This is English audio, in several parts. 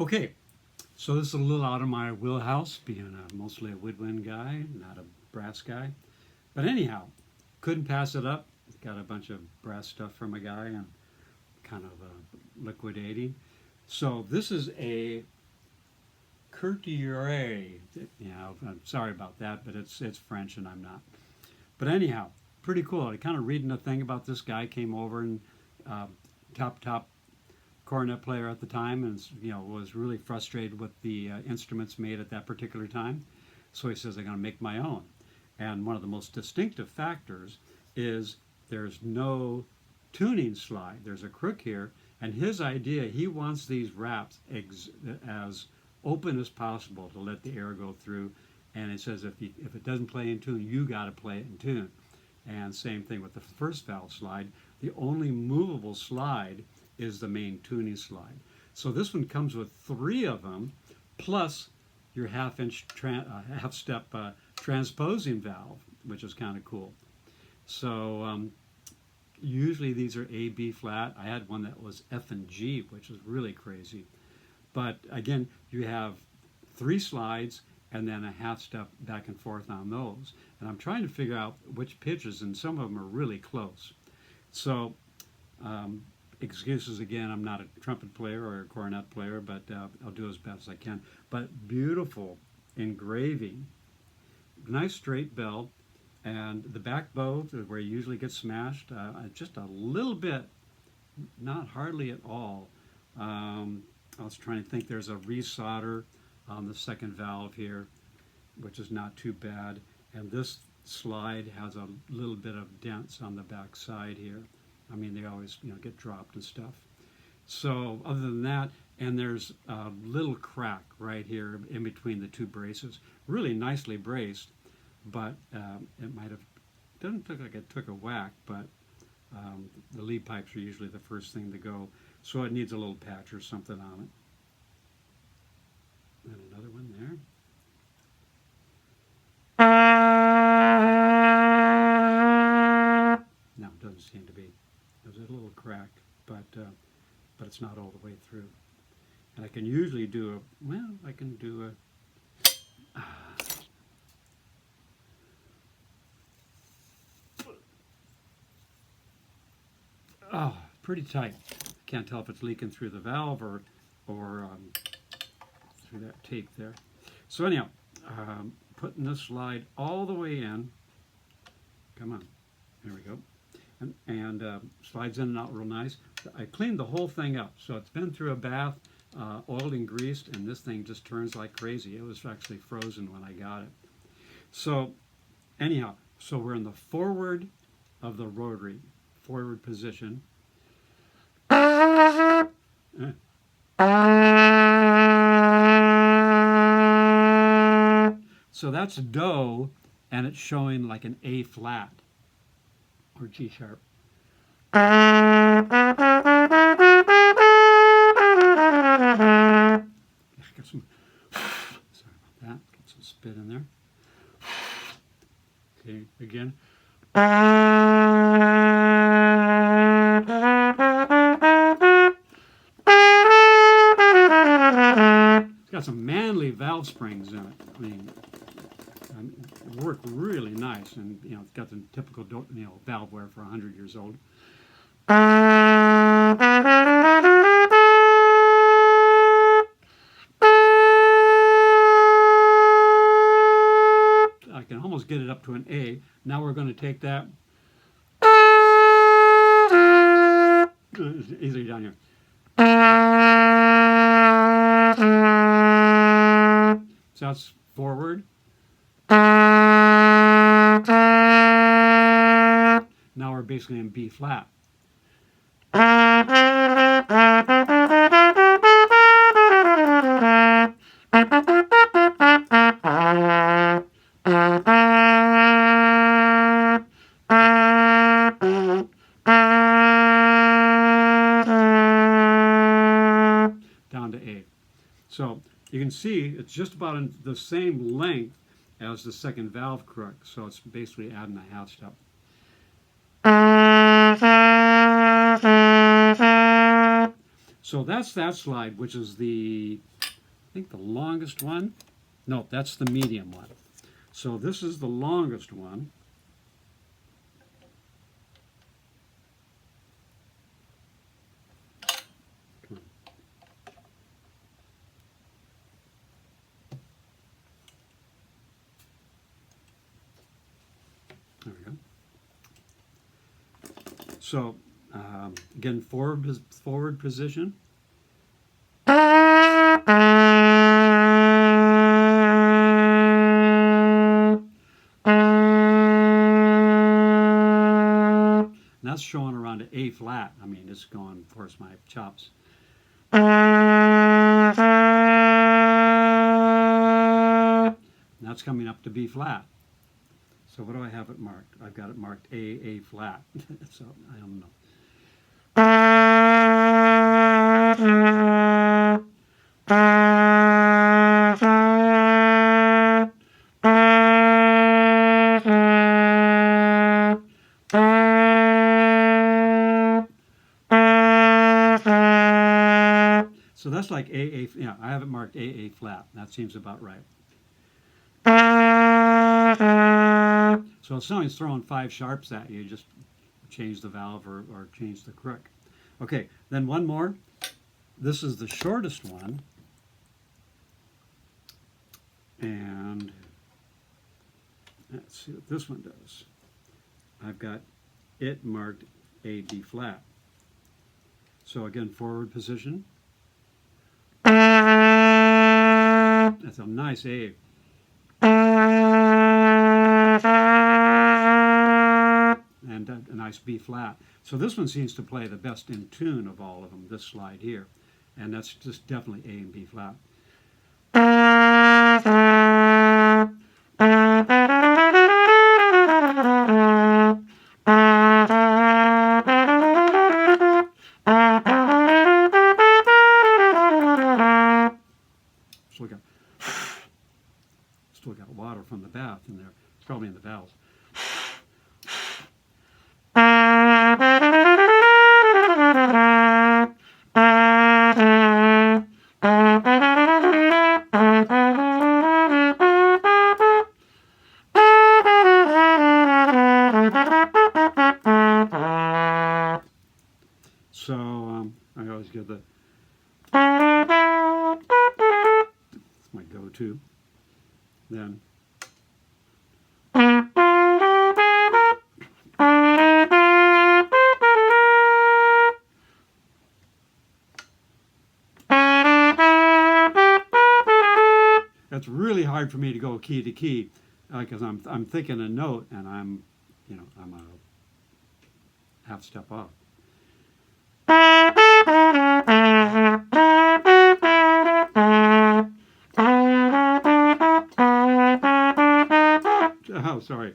Okay, so this is a little out of my wheelhouse, being mostly a woodwind guy, not a brass guy. But anyhow, couldn't pass it up. Got a bunch of brass stuff from a guy and kind of liquidating. So this is a Couturier. I'm sorry about that, but it's French and I'm not. But anyhow, pretty cool. I kind of reading a thing about this guy came over and uh, top cornet player at the time, and was really frustrated with the instruments made at that particular time. So he says, "I'm going to make my own." And one of the most distinctive factors is there's no tuning slide. There's a crook here, and his idea, he wants these wraps as open as possible to let the air go through. And it says if it doesn't play in tune, you got to play it in tune. And same thing with the first valve slide. The only movable slide is the main tuning slide. So this one comes with 3 of them, plus your half step transposing valve, which is kind of cool. So usually these are A, B flat. I had one that was F and G, which is really crazy. But again, you have 3 slides and then a half step back and forth on those. And I'm trying to figure out which pitches, and some of them are really close. So excuses again, I'm not a trumpet player or a cornet player, but I'll do as best as I can. But beautiful engraving, nice straight bell, and the back bow where you usually get smashed, just a little bit, not hardly at all. I was trying to think, there's a resolder on the second valve here, which is not too bad. And this slide has a little bit of dents on the back side here. I mean, they always get dropped and stuff. So other than that, and there's a little crack right here in between the 2 braces. Really nicely braced, but it might have, doesn't look like it took a whack, but the lead pipes are usually the first thing to go. So it needs a little patch or something on it. And another one there. No, it doesn't seem to be. There's a little crack, but it's not all the way through. And I can usually do I can do a, oh, pretty tight. Can't tell if it's leaking through the valve or through that tape there. So anyhow, putting this slide all the way in. Come on, there we go. And slides in and out real nice. I cleaned the whole thing up, so it's been through a bath, oiled and greased, and this thing just turns like crazy. It was actually frozen when I got it. So anyhow, so we're in the forward of the rotary, forward position. So that's Do, and it's showing like an A flat or G sharp. Get some, sorry about that, get some spit in there. Okay, again. It's got some manly valve springs in it. I mean, it worked really nice, and it's got the typical valve wear for 100 years old. I can almost get it up to an A. Now we're going to take that easily down here. So that's forward. Now we're basically in B flat. Down to A. So you can see it's just about the same length as the second valve crook, so it's basically adding a half step. So that's that slide, which is the think the longest one. No, that's the medium one. So this is the longest one. There we go. So again, forward position. And that's showing around to A flat. I mean, it's going, of course, my chops. And that's coming up to B flat. So what do I have it marked? I've got it marked A flat. So I don't know. So that's like A, yeah, I have it marked A flat. That seems about right. So if somebody's throwing 5 sharps at you, just change the valve or change the crook. Okay, then one more. This is the shortest one. And let's see what this one does. I've got it marked A, B flat. So again, forward position. That's a nice A. And a nice B flat. So this one seems to play the best in tune of all of them, this slide here. And that's just definitely A and B flat. Still got water from the bath in there. It's probably in the valves. So I always give the, it's my go-to. Then that's really hard for me to go key to key because I'm thinking a note and I'm a half step off. Oh, sorry.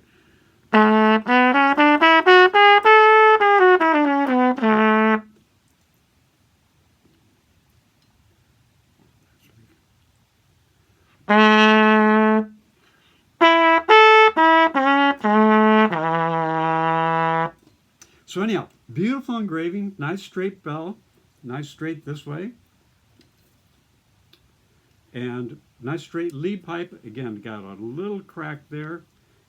So anyhow, beautiful engraving, nice straight bell, nice straight this way, and nice straight lead pipe. Again, got a little crack there,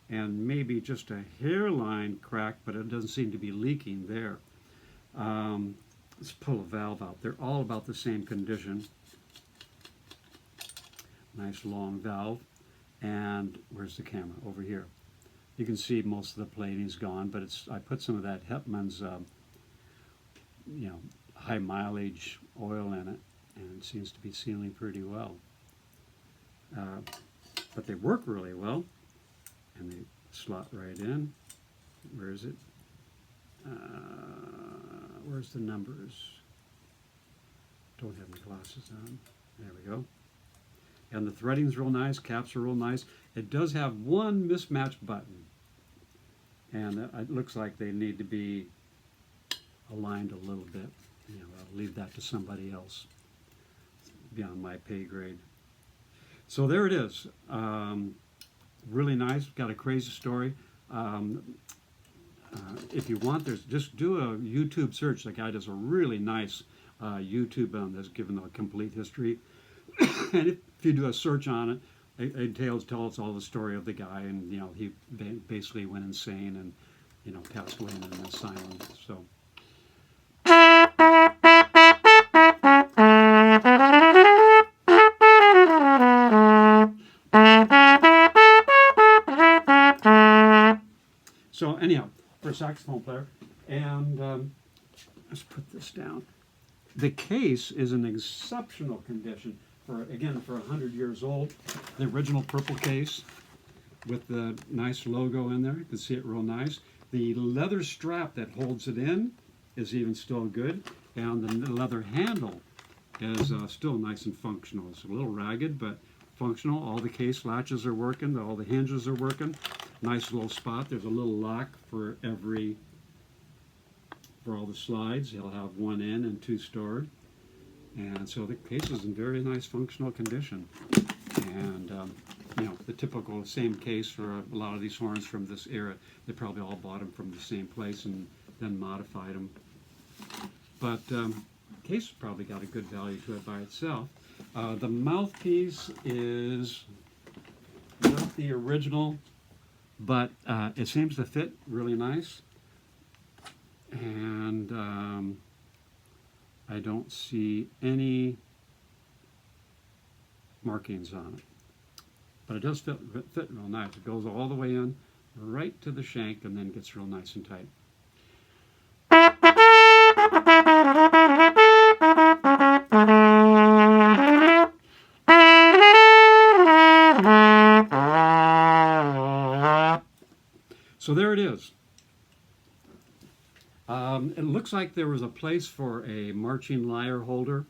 and maybe just a hairline crack, but it doesn't seem to be leaking there. Let's pull a valve out. They're all about the same condition. Nice long valve. And where's the camera? Over here. You can see most of the plating's gone, but I put some of that Hepman's high mileage oil in it, and it seems to be sealing pretty well. But they work really well, and they slot right in. Where is it? Where's the numbers? Don't have my glasses on. There we go. And the threading's real nice, caps are real nice. It does have one mismatched button, and it looks like they need to be aligned a little bit. I'll leave that to somebody else beyond my pay grade. So there it is. Really nice. Got a crazy story. If you want, just do a YouTube search. The guy does a really nice YouTube on this, given the complete history. And if you do a search on it, it tells us all the story of the guy, and he basically went insane and passed away in an asylum. So. So anyhow, for a saxophone player, and let's put this down. The case is in exceptional condition for 100 years old. The original purple case with the nice logo in there. You can see it real nice. The leather strap that holds it in is even still good, and the leather handle is still nice and functional. It's a little ragged, but functional. All the case latches are working. All the hinges are working. Nice little spot. There's a little lock for all the slides. You'll have one in and two stored. And so the case is in very nice functional condition. And the typical same case for a lot of these horns from this era. They probably all bought them from the same place and then modified them. But case probably got a good value to it by itself. The mouthpiece is not the original, but it seems to fit really nice. And I don't see any markings on it. But it does fit real nice. It goes all the way in, right to the shank, and then gets real nice and tight. So there it is. It looks like there was a place for a marching lyre holder,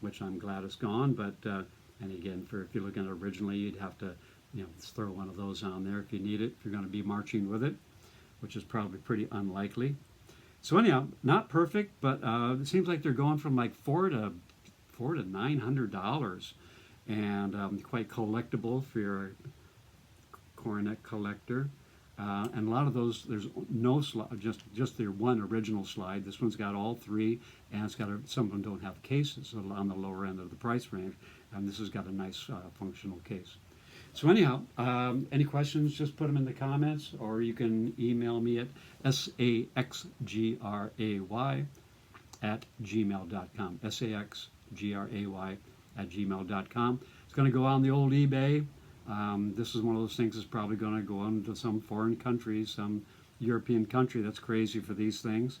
which I'm glad is gone. But and again, if you're looking at it originally, you'd have to throw one of those on there if you need it, if you're going to be marching with it, which is probably pretty unlikely. So anyhow, not perfect, but it seems like they're going from like $400 to $900, and quite collectible for your cornet collector. And a lot of those, there's no slide, just their one original slide. This one's got all three, and it's got some of them don't have cases, so on the lower end of the price range. And this has got a nice functional case. So anyhow, any questions, just put them in the comments, or you can email me at saxgray@gmail.com. saxgray@gmail.com. It's going to go on the old eBay. This is one of those things that's probably going to go on to some foreign country, some European country that's crazy for these things.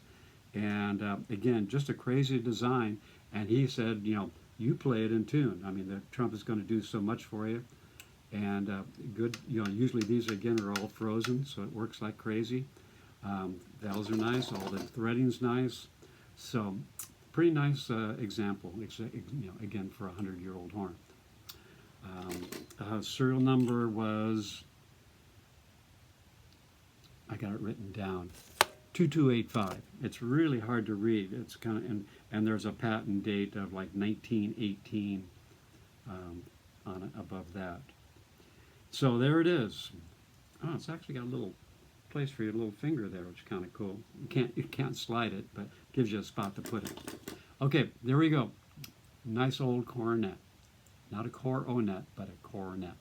And again, just a crazy design. And he said, you play it in tune. I mean, the trumpet is going to do so much for you. And good, usually these again are all frozen, so it works like crazy. Valves are nice, all the threading's nice. So pretty nice example, again, for a 100-year-old horn. Serial number was, I got it written down, 2285. It's really hard to read. It's kind of, and there's a patent date of like 1918 on it above that. So there it is. Oh, it's actually got a little place for your little finger there, which is kind of cool. You can't slide it, but gives you a spot to put it. Okay, there we go. Nice old cornet. Not a coronet, but a cornet.